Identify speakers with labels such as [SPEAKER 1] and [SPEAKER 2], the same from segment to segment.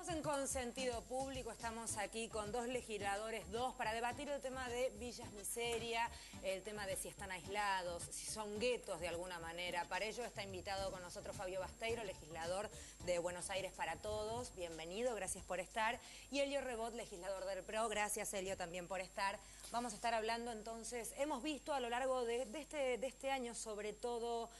[SPEAKER 1] Estamos en Consentido Público, estamos aquí con dos legisladores, para debatir el tema de Villas Miseria, el tema de si están aislados, si son guetos de alguna manera. Para ello está invitado con nosotros Fabio Basteiro, legislador de Buenos Aires para Todos. Bienvenido, gracias por estar. Y Elio Rebot, legislador del PRO. Gracias, Elio, también por estar. Vamos a estar hablando entonces, hemos visto a lo largo de este año sobre todo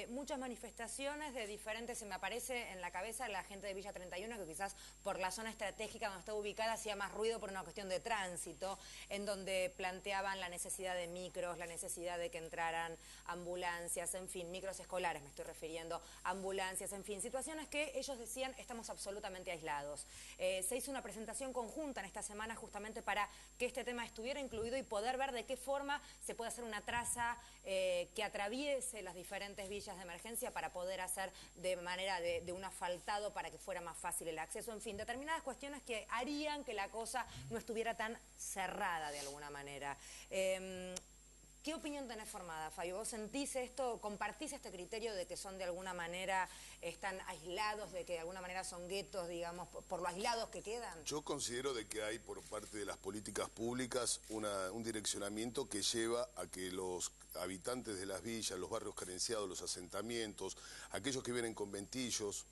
[SPEAKER 1] muchas manifestaciones de diferentes, se me aparece en la cabeza la gente de Villa 31, que quizás por la zona estratégica donde está ubicada hacía más ruido por una cuestión de tránsito, en donde planteaban la necesidad de micros, la necesidad de que entraran ambulancias, en fin, micros escolares me estoy refiriendo, ambulancias, en fin, situaciones que ellos decían estamos absolutamente aislados. Se hizo una presentación conjunta en esta semana justamente para que este tema estuviera incluido y poder ver de qué forma se puede hacer una traza que atraviese las diferentes villas de emergencia para poder hacer de manera de un asfaltado para que fuera más fácil el acceso, en fin, determinadas cuestiones que harían que la cosa no estuviera tan cerrada de alguna manera. ¿Qué opinión tenés formada, Fabio? ¿Vos sentís esto, compartís este criterio de que son de alguna manera, están aislados, de que de alguna manera son guetos, digamos, por lo aislados que quedan?
[SPEAKER 2] Yo considero de que hay por parte de las políticas públicas un direccionamiento que lleva a que los habitantes de las villas, los barrios carenciados, los asentamientos, aquellos que vienen conventillos,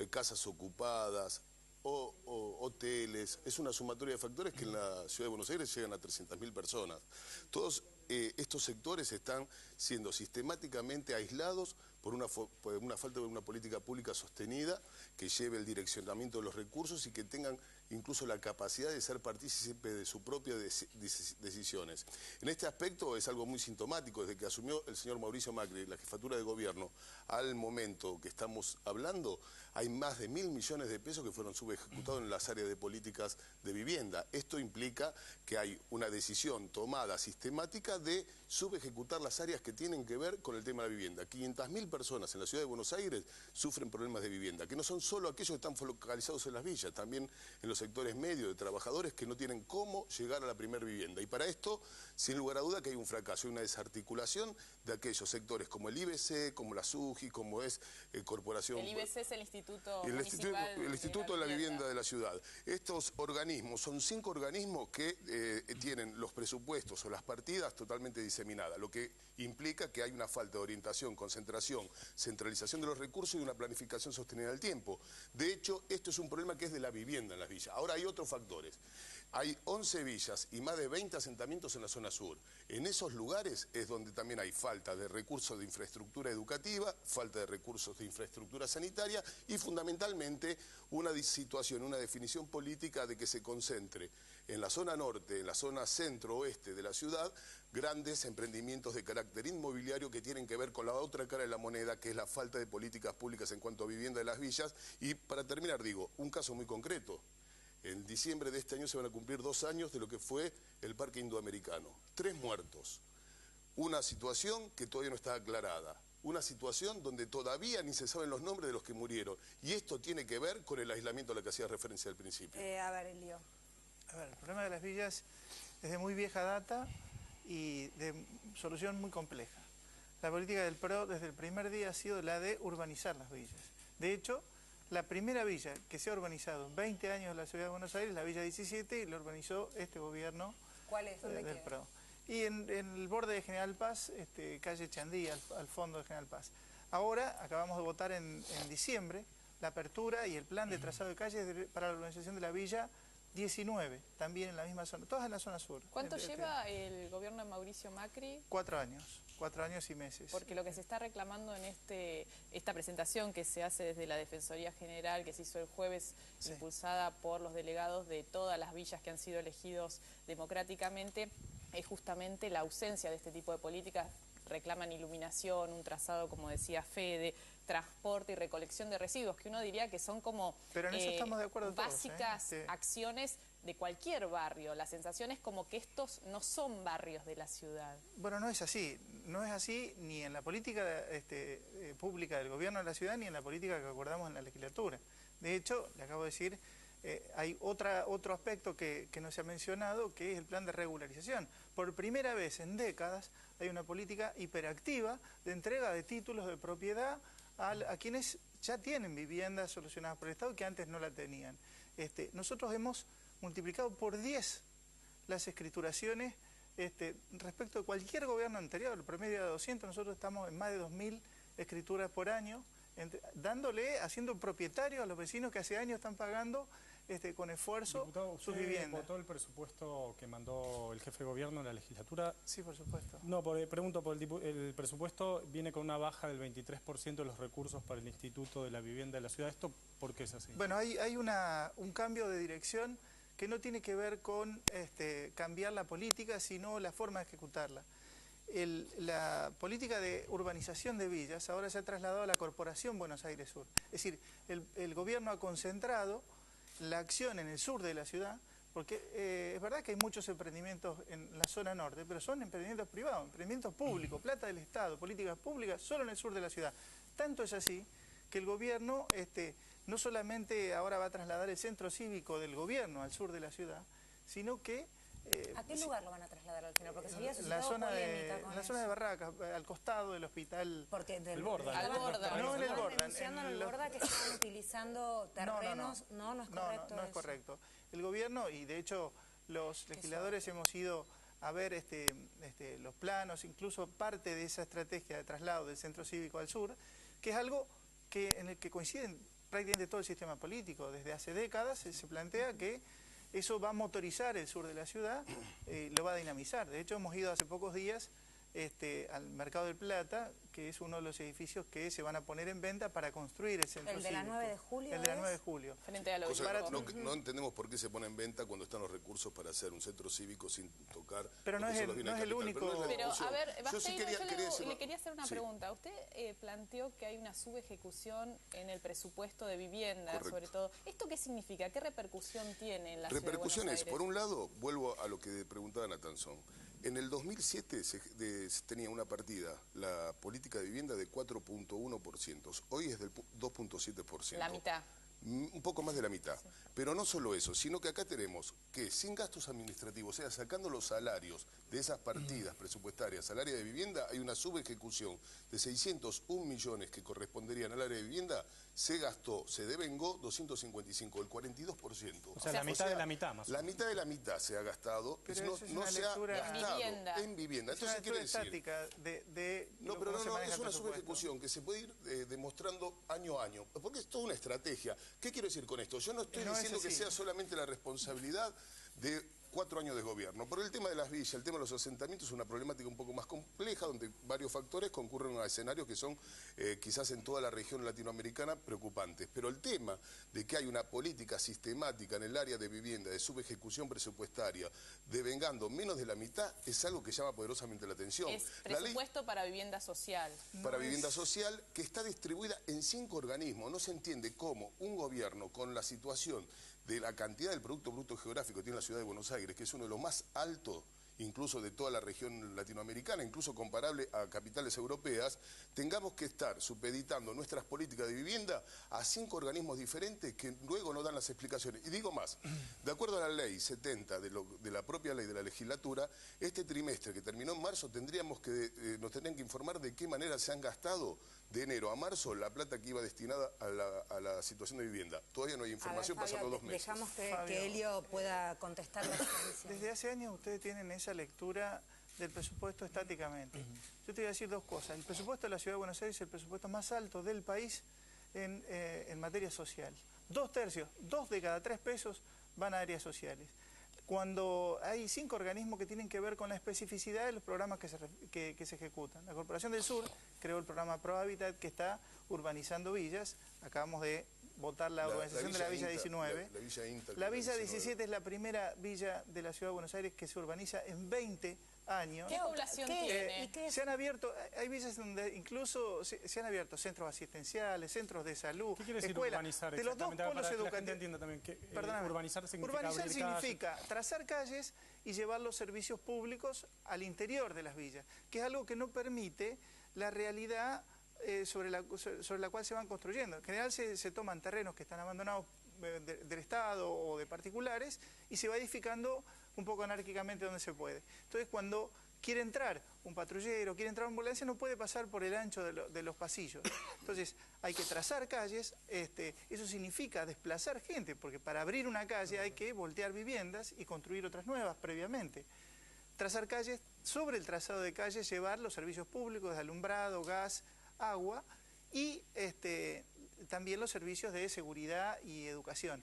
[SPEAKER 2] casas ocupadas, o hoteles, es una sumatoria de factores que en la Ciudad de Buenos Aires llegan a 300.000 personas. Todos estos sectores están siendo sistemáticamente aislados por una falta de una política pública sostenida que lleve el direccionamiento de los recursos y que tengan incluso la capacidad de ser partícipes de sus propias decisiones. En este aspecto es algo muy sintomático. Desde que asumió el señor Mauricio Macri la jefatura de gobierno al momento que estamos hablando, hay más de 1.000 millones de pesos que fueron subejecutados en las áreas de políticas de vivienda. Esto implica que hay una decisión tomada sistemática de subejecutar las áreas que tienen que ver con el tema de la vivienda. 500.000 personas en la Ciudad de Buenos Aires sufren problemas de vivienda, que no son solo aquellos que están focalizados en las villas, también en los sectores medios de trabajadores que no tienen cómo llegar a la primera vivienda. Y para esto, sin lugar a duda que hay un fracaso, hay una desarticulación de aquellos sectores como el IBC, como la SUGI, como es Corporación...
[SPEAKER 3] El IBC es el Instituto
[SPEAKER 2] El Instituto de la Vivienda de la Ciudad. Estos organismos, son 5 organismos que tienen los presupuestos o las partidas totalmente diseminadas, lo que implica que hay una falta de orientación, concentración, centralización de los recursos y una planificación sostenida en el tiempo. De hecho, esto es un problema que es de la vivienda en las villas. Ahora hay otros factores. Hay 11 villas y más de 20 asentamientos en la zona sur. En esos lugares es donde también hay falta de recursos de infraestructura educativa, falta de recursos de infraestructura sanitaria y fundamentalmente una situación, una definición política de que se concentre en la zona norte, en la zona centro-oeste de la ciudad, grandes emprendimientos de carácter inmobiliario que tienen que ver con la otra cara de la moneda, que es la falta de políticas públicas en cuanto a vivienda de las villas. Y para terminar, digo, un caso muy concreto. En diciembre de este año se van a cumplir 2 años de lo que fue el Parque Indoamericano. 3 muertos. Una situación que todavía no está aclarada. Una situación donde todavía ni se saben los nombres de los que murieron. Y esto tiene que ver con el aislamiento a la que hacía referencia al principio.
[SPEAKER 1] A ver, Elio.
[SPEAKER 4] A ver, el problema de las villas es de muy vieja data y de solución muy compleja. La política del PRO desde el primer día ha sido la de urbanizar las villas. De hecho, la primera villa que se ha urbanizado en 20 años en la Ciudad de Buenos Aires, la Villa 17, y la urbanizó este gobierno.
[SPEAKER 1] ¿Cuál es?
[SPEAKER 4] Del PRO. Y en el borde de General Paz, calle Chandí, al fondo de General Paz. Ahora, acabamos de votar en diciembre, la apertura y el plan de trazado de calles para la urbanización de la Villa 19, también en la misma zona, todas en la zona sur.
[SPEAKER 3] ¿Cuánto lleva el gobierno de Mauricio Macri?
[SPEAKER 4] 4 años. 4 años y meses.
[SPEAKER 3] Porque lo que se está reclamando en esta presentación que se hace desde la Defensoría General, que se hizo el jueves, sí, impulsada por los delegados de todas las villas que han sido elegidos democráticamente, es justamente la ausencia de este tipo de políticas. Reclaman iluminación, un trazado, como decía Fede, transporte y recolección de residuos, que uno diría que son como
[SPEAKER 4] pero en eso estamos de acuerdo
[SPEAKER 3] básicas
[SPEAKER 4] todos,
[SPEAKER 3] acciones de cualquier barrio. La sensación es como que estos no son barrios de la ciudad.
[SPEAKER 4] Bueno, no es así. No es así ni en la política pública del gobierno de la ciudad, ni en la política que acordamos en la legislatura. De hecho, le acabo de decir... hay otro aspecto que no se ha mencionado, que es el plan de regularización. Por primera vez en décadas hay una política hiperactiva de entrega de títulos de propiedad a quienes ya tienen viviendas solucionadas por el Estado que antes no la tenían. nosotros hemos multiplicado por 10 las escrituraciones respecto de cualquier gobierno anterior. El promedio de 200, nosotros estamos en más de 2.000 escrituras por año, haciendo propietarios a los vecinos que hace años están pagando con esfuerzo
[SPEAKER 5] Diputado,
[SPEAKER 4] sus viviendas.
[SPEAKER 5] ¿votó el presupuesto que mandó el jefe de gobierno en la legislatura?
[SPEAKER 4] Sí, por supuesto.
[SPEAKER 5] No, pregunto, por el presupuesto viene con una baja del 23% de los recursos para el Instituto de la Vivienda de la Ciudad. ¿Esto por qué es así?
[SPEAKER 4] Bueno, hay un cambio de dirección que no tiene que ver con cambiar la política, sino la forma de ejecutarla. La política de urbanización de villas ahora se ha trasladado a la Corporación Buenos Aires Sur. Es decir, el gobierno ha concentrado la acción en el sur de la ciudad, porque es verdad que hay muchos emprendimientos en la zona norte, pero son emprendimientos privados, emprendimientos públicos, plata del Estado, políticas públicas, solo en el sur de la ciudad. Tanto es así que el gobierno no solamente ahora va a trasladar el centro cívico del gobierno al sur de la ciudad, sino que...
[SPEAKER 1] ¿A qué lugar lo van a trasladar al final? Porque se había
[SPEAKER 4] la
[SPEAKER 1] suscitado
[SPEAKER 4] zona
[SPEAKER 1] con
[SPEAKER 4] la zona de Barracas, al costado del hospital...
[SPEAKER 1] Porque
[SPEAKER 5] El Borda.
[SPEAKER 3] Al Borda.
[SPEAKER 4] No, en el Borda.
[SPEAKER 1] Denunciando en el Borda que están utilizando terrenos. No es correcto.
[SPEAKER 4] No es correcto. El gobierno, y de hecho los legisladores hemos ido a ver los planos, incluso parte de esa estrategia de traslado del centro cívico al sur, que es algo en el que coinciden prácticamente todo el sistema político. Desde hace décadas se plantea que eso va a motorizar el sur de la ciudad, lo va a dinamizar. De hecho, hemos ido hace pocos días al Mercado del Plata, que es uno de los edificios que se van a poner en venta para construir el centro cívico.
[SPEAKER 1] ¿El de la 9 de julio?
[SPEAKER 4] El de la 9 de julio.
[SPEAKER 3] Frente a lo
[SPEAKER 2] No entendemos por qué se pone en venta cuando están los recursos para hacer un centro cívico sin tocar.
[SPEAKER 4] Pero no es el único.
[SPEAKER 3] Pero a ver,
[SPEAKER 2] yo
[SPEAKER 3] le quería hacer una pregunta. Usted planteó que hay una subejecución en el presupuesto de vivienda,
[SPEAKER 2] correcto,
[SPEAKER 3] sobre todo. ¿Esto qué significa? ¿Qué repercusión tiene en la ciudad de Buenos
[SPEAKER 2] Repercusiones,
[SPEAKER 3] Aires?
[SPEAKER 2] por un lado, vuelvo a lo que preguntaba Natanzón. En el 2007 se tenía una partida, la política de vivienda, de 4.1%. Hoy es del 2.7%.
[SPEAKER 3] La mitad.
[SPEAKER 2] Un poco más de la mitad.
[SPEAKER 3] Sí.
[SPEAKER 2] Pero no solo eso, sino que acá tenemos que sin gastos administrativos, o sea, sacando los salarios de esas partidas presupuestarias al área de vivienda, hay una subejecución de 601 millones que corresponderían al área de vivienda. Se gastó, se devengó 255, el 42%.
[SPEAKER 5] O sea, la mitad de la mitad más o menos.
[SPEAKER 2] La mitad de la mitad se ha gastado,
[SPEAKER 4] pero
[SPEAKER 2] no
[SPEAKER 4] eso es
[SPEAKER 2] no
[SPEAKER 4] una
[SPEAKER 2] se ha
[SPEAKER 4] lectura
[SPEAKER 2] gastado
[SPEAKER 3] en
[SPEAKER 2] vivienda.
[SPEAKER 4] Es una
[SPEAKER 2] Entonces, quiere
[SPEAKER 4] lectura
[SPEAKER 2] decir...
[SPEAKER 4] estática
[SPEAKER 2] No, pero
[SPEAKER 4] cómo se maneja
[SPEAKER 2] es
[SPEAKER 4] el
[SPEAKER 2] una
[SPEAKER 4] presupuesto.
[SPEAKER 2] subejecución que se puede ir demostrando año a año, porque es toda una estrategia. ¿Qué quiero decir con esto? Yo no estoy diciendo que sea solamente la responsabilidad de 4 años de gobierno. Por el tema de las villas, el tema de los asentamientos es una problemática un poco más compleja, donde varios factores concurren a escenarios que son quizás en toda la región latinoamericana preocupantes. Pero el tema de que hay una política sistemática en el área de vivienda, de subejecución presupuestaria, devengando menos de la mitad, es algo que llama poderosamente la atención.
[SPEAKER 3] Es presupuesto para vivienda social.
[SPEAKER 2] Para vivienda social, que está distribuida en 5 organismos. No se entiende cómo un gobierno con la situación de la cantidad del Producto Bruto Geográfico que tiene la ciudad de Buenos Aires, que es uno de los más altos incluso de toda la región latinoamericana, incluso comparable a capitales europeas, tengamos que estar supeditando nuestras políticas de vivienda a 5 organismos diferentes que luego no dan las explicaciones. Y digo más, de acuerdo a la ley 70 de la propia ley de la legislatura, este trimestre que terminó en marzo nos tendrían que informar de qué manera se han gastado de enero a marzo la plata que iba destinada a la situación de vivienda. Todavía no hay información,
[SPEAKER 1] Fabio,
[SPEAKER 2] pasando 2 meses.
[SPEAKER 1] Dejamos que Elio pueda contestar la experiencia.
[SPEAKER 4] Desde hace años ustedes tienen esa lectura del presupuesto estáticamente. Yo te voy a decir 2 cosas. El presupuesto de la Ciudad de Buenos Aires es el presupuesto más alto del país en materia social. 2/3, 2 de cada 3 pesos van a áreas sociales. Cuando hay 5 organismos que tienen que ver con la especificidad de los programas que se ejecutan. La Corporación del Sur creó el programa Pro Hábitat, que está urbanizando villas. Acabamos de votar la urbanización de la Villa 19. La Villa 17 es la primera villa de la Ciudad de Buenos Aires que se urbaniza en 20 años.
[SPEAKER 3] ¿Qué población tiene?
[SPEAKER 4] Se han abierto, hay villas donde incluso se han abierto centros asistenciales, centros de salud,
[SPEAKER 5] ¿Qué quiere decir
[SPEAKER 4] escuelas,
[SPEAKER 5] urbanizar
[SPEAKER 4] de los 2
[SPEAKER 5] exactamente?
[SPEAKER 4] polos
[SPEAKER 5] Para que la gente
[SPEAKER 4] educativos.
[SPEAKER 5] entienda también que
[SPEAKER 4] Perdóname.
[SPEAKER 5] urbanizar significa
[SPEAKER 4] Urbanizar
[SPEAKER 5] abrir calles.
[SPEAKER 4] significa trazar calles y llevar los servicios públicos al interior de las villas, que es algo que no permite la realidad sobre la cual se van construyendo. En general se toman terrenos que están abandonados del Estado o de particulares y se va edificando un poco anárquicamente donde se puede. Entonces, cuando quiere entrar un patrullero, quiere entrar una ambulancia, no puede pasar por el ancho de los pasillos. Entonces, hay que trazar calles, eso significa desplazar gente, porque para abrir una calle hay que voltear viviendas y construir otras nuevas previamente. Trazar calles, sobre el trazado de calles llevar los servicios públicos de alumbrado, gas, agua y también los servicios de seguridad y educación.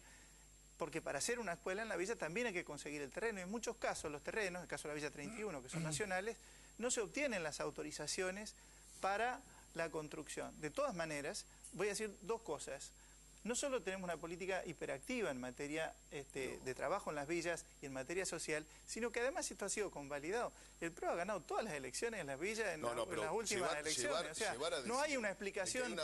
[SPEAKER 4] Porque para hacer una escuela en la villa también hay que conseguir el terreno. En muchos casos los terrenos, en el caso de la Villa 31, que son nacionales, no se obtienen las autorizaciones para la construcción. De todas maneras, voy a decir dos cosas. No solo tenemos una política hiperactiva en materia de trabajo en las villas y en materia social, sino que además esto ha sido convalidado. El PRO ha ganado todas las elecciones en las villas en las últimas elecciones. O sea, no hay una explicación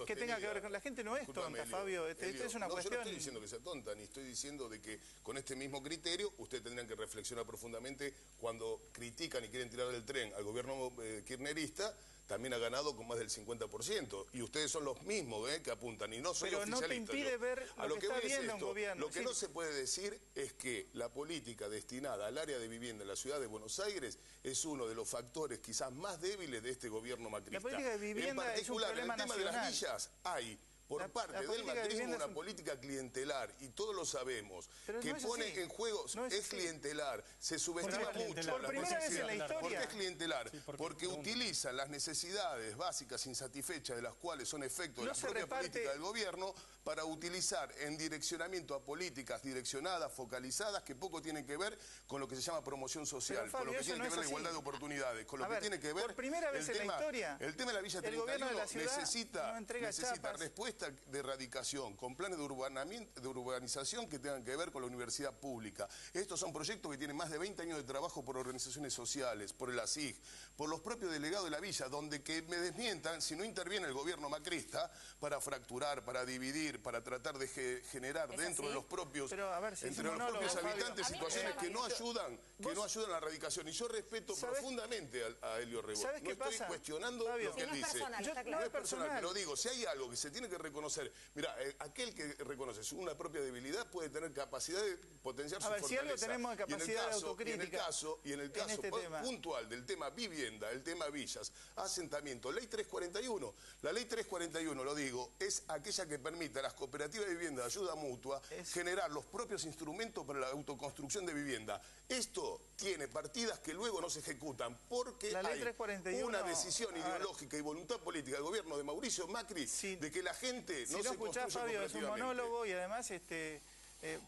[SPEAKER 4] que tenga que ver con... La gente no es tonta, Fabio. Esto es una cuestión...
[SPEAKER 2] Yo no estoy diciendo que sea tonta, ni estoy diciendo de que con este mismo criterio ustedes tendrían que reflexionar profundamente cuando critican y quieren tirar del tren al gobierno kirchnerista. También ha ganado con más del 50%. Y ustedes son los mismos que apuntan, y no soy oficialista.
[SPEAKER 4] Pero no te impide ver lo que está viendo un gobierno.
[SPEAKER 2] Lo que no se puede decir es que la política destinada al área de vivienda en la ciudad de Buenos Aires es uno de los factores quizás más débiles de este gobierno macrista.
[SPEAKER 4] La política de vivienda es un problema
[SPEAKER 2] en el tema
[SPEAKER 4] nacional.
[SPEAKER 2] De las villas hay... Por parte del macrismo una política clientelar, y todos lo sabemos, que pone en juego, es clientelar, se subestima mucho.
[SPEAKER 4] Por primera vez en la historia.
[SPEAKER 2] ¿Por qué es clientelar? Porque utilizan las necesidades básicas insatisfechas, de las cuales son efecto de la propia política del gobierno, para utilizar en direccionamiento a políticas direccionadas, focalizadas, que poco tienen que ver con lo que se llama promoción social, con lo que tiene que ver la igualdad de oportunidades, con lo que tiene que ver
[SPEAKER 4] por primera vez en la historia,
[SPEAKER 2] el tema de la Villa 31 necesita respuesta de erradicación, con planes de urbanización que tengan que ver con la universidad pública. Estos son proyectos que tienen más de 20 años de trabajo por organizaciones sociales, por el ASIG, por los propios delegados de la villa, donde que me desmientan si no interviene el gobierno macrista para fracturar, para dividir, para tratar de generar dentro de los propios, entre los propios habitantes situaciones que no ayudan, a la erradicación. Y yo respeto profundamente a Elio Rebord. No estoy cuestionando lo que él dice. No es personal, pero digo, si hay algo que se tiene que reconocer, mira, aquel que reconoce una propia debilidad puede tener capacidad de potenciar su fortaleza.
[SPEAKER 4] Si algo tenemos de capacidad de autocrítica.
[SPEAKER 2] Y en el caso puntual del tema vivienda, el tema villas, asentamiento, ley 341. La ley 341, lo digo, es aquella que permite a las cooperativas de vivienda de ayuda mutua generar los propios instrumentos para la autoconstrucción de vivienda. Esto tiene partidas que luego no se ejecutan porque hay una decisión ideológica y voluntad política del gobierno de Mauricio Macri de que la gente no se
[SPEAKER 4] escuchás, Fabio, es un monólogo y además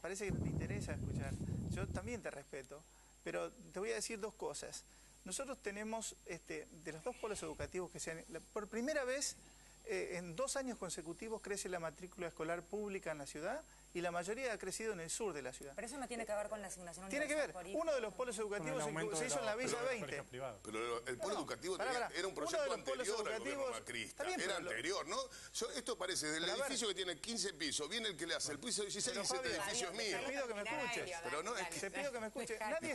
[SPEAKER 4] parece que te interesa escuchar. Yo también te respeto, pero te voy a decir dos cosas. Nosotros tenemos, de los dos polos educativos que sean, por primera vez en 2 años consecutivos crece la matrícula escolar pública en la ciudad y la mayoría ha crecido en el sur de la ciudad.
[SPEAKER 1] Pero eso no tiene que ver con la asignación
[SPEAKER 4] universal. Tiene que ver. Uno de los polos educativos se hizo en la Villa 20.
[SPEAKER 2] Pero el polo educativo era un proyecto anterior al gobierno macrista. Era anterior, ¿no? Esto parece, del edificio que tiene 15 pisos, viene el que le hace el piso 16 y dice, este edificio es mío.
[SPEAKER 4] Te pido que me escuches.
[SPEAKER 2] Pero no, es que...
[SPEAKER 4] Te pido que me escuches. Nadie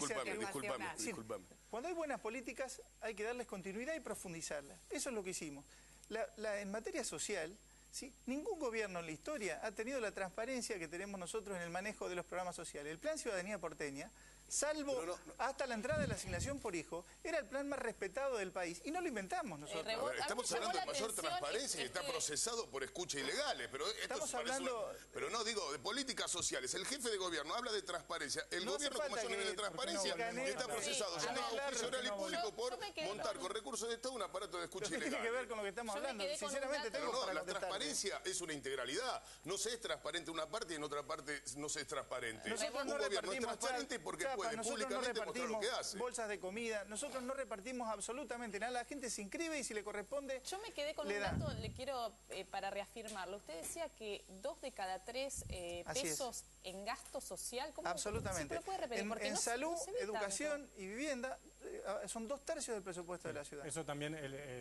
[SPEAKER 2] Disculpame.
[SPEAKER 4] Cuando hay buenas políticas hay que darles continuidad y profundizarlas. Eso es lo que hicimos. En materia social, ¿sí? Ningún gobierno en la historia ha tenido la transparencia que tenemos nosotros en el manejo de los programas sociales. El Plan Ciudadanía Porteña, salvo hasta la entrada de la asignación por hijo, era el plan más respetado del país. Y no lo inventamos nosotros.
[SPEAKER 2] Estamos hablando de mayor transparencia y está procesado por escucha ilegales. Pero
[SPEAKER 4] estamos hablando...
[SPEAKER 2] Pero no, digo, de políticas sociales. El jefe de gobierno habla de transparencia. El gobierno con mayor nivel de transparencia está procesado. Ya no oficio oral y público por montar con recursos de Estado un aparato de escucha ilegal.
[SPEAKER 4] Tiene que ver con lo que estamos hablando. Sinceramente tengo para
[SPEAKER 2] la transparencia es una integralidad. No se es transparente en una parte y en otra parte no se es transparente. Un gobierno es transparente porque puede públicamente mostrar lo que hace.
[SPEAKER 4] Bolsas de comida, nosotros no repartimos absolutamente nada, la gente se inscribe y si le corresponde.
[SPEAKER 3] Yo me quedé con un dato, le quiero para reafirmarlo. Usted decía que 2 de cada 3 pesos en gasto social. ¿Cómo,
[SPEAKER 4] absolutamente.
[SPEAKER 3] ¿Puede repetir?
[SPEAKER 4] En salud, educación y vivienda son 2/3 del presupuesto de la ciudad.
[SPEAKER 5] Eso también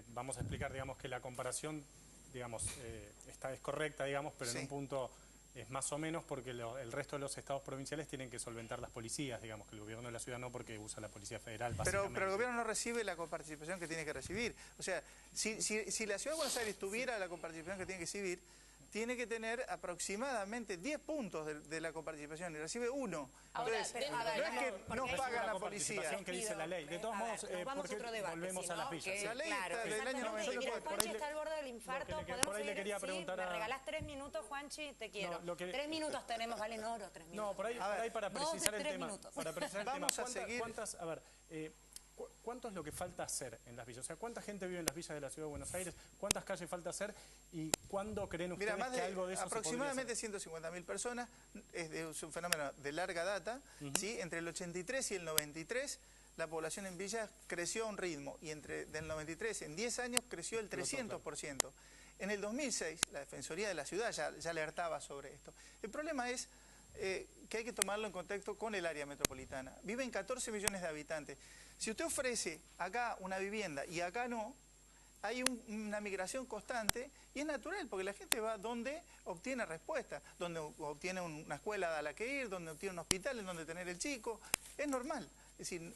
[SPEAKER 5] vamos a explicar, digamos, que la comparación, digamos, es correcta, digamos, pero en un punto es más o menos porque el resto de los estados provinciales tienen que solventar las policías, digamos, que el gobierno de la ciudad no, porque usa la Policía Federal, básicamente.
[SPEAKER 4] Pero el gobierno no recibe la coparticipación que tiene que recibir. O sea, si la ciudad de Buenos Aires tuviera la coparticipación que tiene que tiene que tener aproximadamente 10 puntos de la coparticipación y recibe 1.
[SPEAKER 3] Ahora,
[SPEAKER 4] Entonces,
[SPEAKER 3] no
[SPEAKER 4] es que no paga la policía.
[SPEAKER 5] Que dice la ley. De todos modos, porque volvemos a las villas.
[SPEAKER 4] La ley está del año 94.
[SPEAKER 1] Mira, Juanchi está al borde del infarto.
[SPEAKER 5] Por ahí le quería preguntar
[SPEAKER 1] ¿Me regalás 3 minutos, Juanchi? Te quiero. 3 minutos tenemos, valen oro, 3 minutos.
[SPEAKER 5] No, por ahí para precisar el tema. Para precisar el tema.
[SPEAKER 4] Vamos a seguir.
[SPEAKER 5] ¿Cuánto es lo que falta hacer en las villas? O sea, ¿cuánta gente vive en las villas de la Ciudad de Buenos Aires? ¿Cuántas calles falta hacer? ¿Y cuándo creen ustedes que algo de eso
[SPEAKER 4] aproximadamente
[SPEAKER 5] se podría hacer?
[SPEAKER 4] 150.000 personas, es un fenómeno de larga data, ¿sí? Entre el 83 y el 93 la población en villas creció a un ritmo y del 93 en 10 años creció el 300%. En el 2006 la Defensoría de la Ciudad ya alertaba sobre esto. El problema es que hay que tomarlo en contexto con el área metropolitana. Viven 14 millones de habitantes. Si usted ofrece acá una vivienda y acá no, hay una migración constante y es natural porque la gente va donde obtiene respuesta, donde obtiene una escuela a la que ir, donde obtiene un hospital en donde tener el chico. Es normal. Es decir,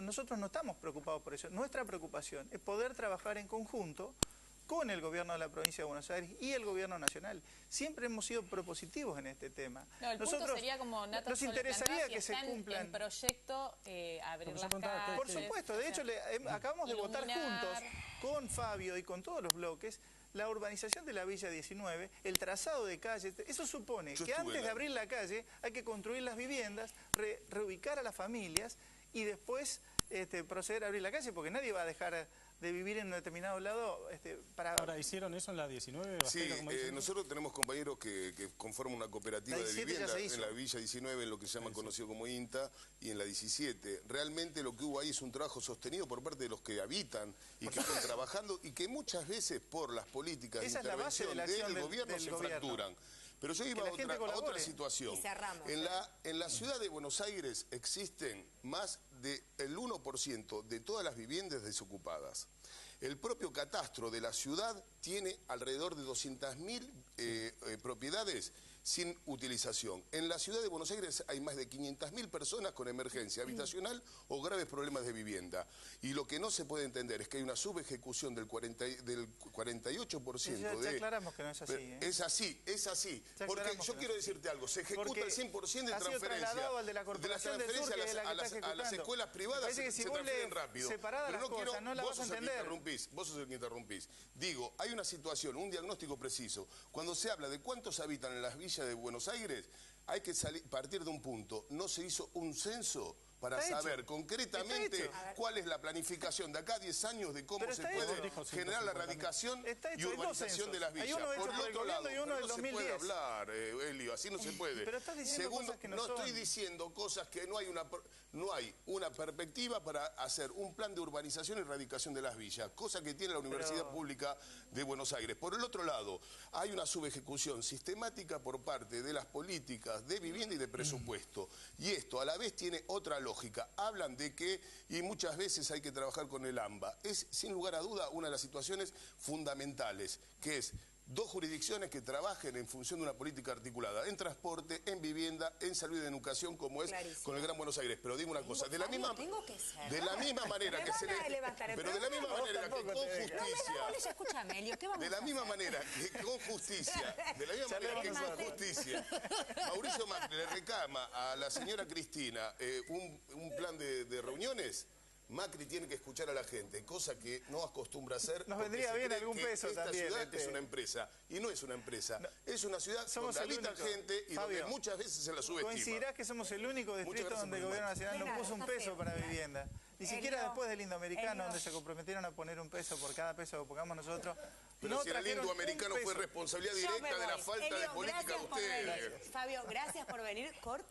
[SPEAKER 4] nosotros no estamos preocupados por eso. Nuestra preocupación es poder trabajar en conjunto con el gobierno de la provincia de Buenos Aires y el gobierno nacional. Siempre hemos sido propositivos en este tema.
[SPEAKER 3] No, el punto sería como Nata
[SPEAKER 4] nos interesaría que se cumplan.
[SPEAKER 3] En proyecto abrir las calles.
[SPEAKER 4] Por supuesto, de hecho acabamos de votar juntos con Fabio y con todos los bloques la urbanización de la Villa 19, el trazado de calles. Eso supone que antes de abrir la calle hay que construir las viviendas, reubicar a las familias y después proceder a abrir la calle, porque nadie va a dejar de vivir en un determinado lado para...
[SPEAKER 5] Ahora, ¿hicieron eso en la 19?
[SPEAKER 2] Sí, nosotros tenemos compañeros que conforman una cooperativa de vivienda en la Villa 19, en lo que se llama conocido como INTA, y en la 17. Realmente lo que hubo ahí es un trabajo sostenido por parte de los que habitan y que están trabajando y que muchas veces por las políticas de intervención del gobierno se fracturan. Pero yo iba a otra situación. En la ciudad de Buenos Aires existen más del 1% de todas las viviendas desocupadas. El propio catastro de la ciudad tiene alrededor de 200.000 propiedades sin utilización. En la ciudad de Buenos Aires hay más de 500.000 personas con emergencia habitacional o graves problemas de vivienda. Y lo que no se puede entender es que hay una subejecución del 48%
[SPEAKER 4] ya aclaramos que no es así.
[SPEAKER 2] Es así. Porque yo quiero decirte algo, se ejecuta el 100% de transferencia.
[SPEAKER 4] De la transferencia
[SPEAKER 2] a las escuelas privadas se transfieren rápido.
[SPEAKER 4] Pero no quiero,
[SPEAKER 2] vos sos el que interrumpís. Digo, hay una situación, un diagnóstico preciso. Cuando se habla de cuántos habitan en las villas de Buenos Aires, hay que partir de un punto. No se hizo un censo para saber concretamente cuál es la planificación de acá a 10 años de cómo se puede generar la erradicación y urbanización de las villas. Por el otro lado, no se puede hablar, Elio, así no se puede. Segundo, no estoy diciendo cosas que no hay una perspectiva para hacer un plan de urbanización y erradicación de las villas, cosa que tiene la Universidad Pública de Buenos Aires. Por el otro lado, hay una subejecución sistemática por parte de las políticas de vivienda y de presupuesto. Y esto a la vez tiene otra lógica. Hablan de que, y muchas veces hay que trabajar con el AMBA, es sin lugar a duda una de las situaciones fundamentales, que es 2 jurisdicciones que trabajen en función de una política articulada, en transporte, en vivienda, en salud y en educación, como es con el Gran Buenos Aires. Pero digo una cosa, de la misma manera que se le... Pero de la misma manera que con justicia...
[SPEAKER 1] Escúchame, Elio, ¿qué vamos a hacer?
[SPEAKER 2] De la misma manera que con justicia, Mauricio Macri le reclama a la señora Cristina un plan de reuniones. Macri tiene que escuchar a la gente, cosa que no acostumbra a hacer.
[SPEAKER 4] Nos vendría bien algún peso también.
[SPEAKER 2] Esta ciudad es una empresa, y no es una empresa. Es una ciudad donde habita gente y donde muchas veces se la subestima.
[SPEAKER 4] Coincidirás que somos el único distrito donde el gobierno nacional no puso un peso para vivienda. Ni siquiera después del indoamericano, donde se comprometieron a poner un peso por cada peso que pongamos nosotros.
[SPEAKER 2] Pero si el indoamericano fue responsabilidad directa de la falta de política de ustedes.
[SPEAKER 1] Fabio, gracias por venir. Corte.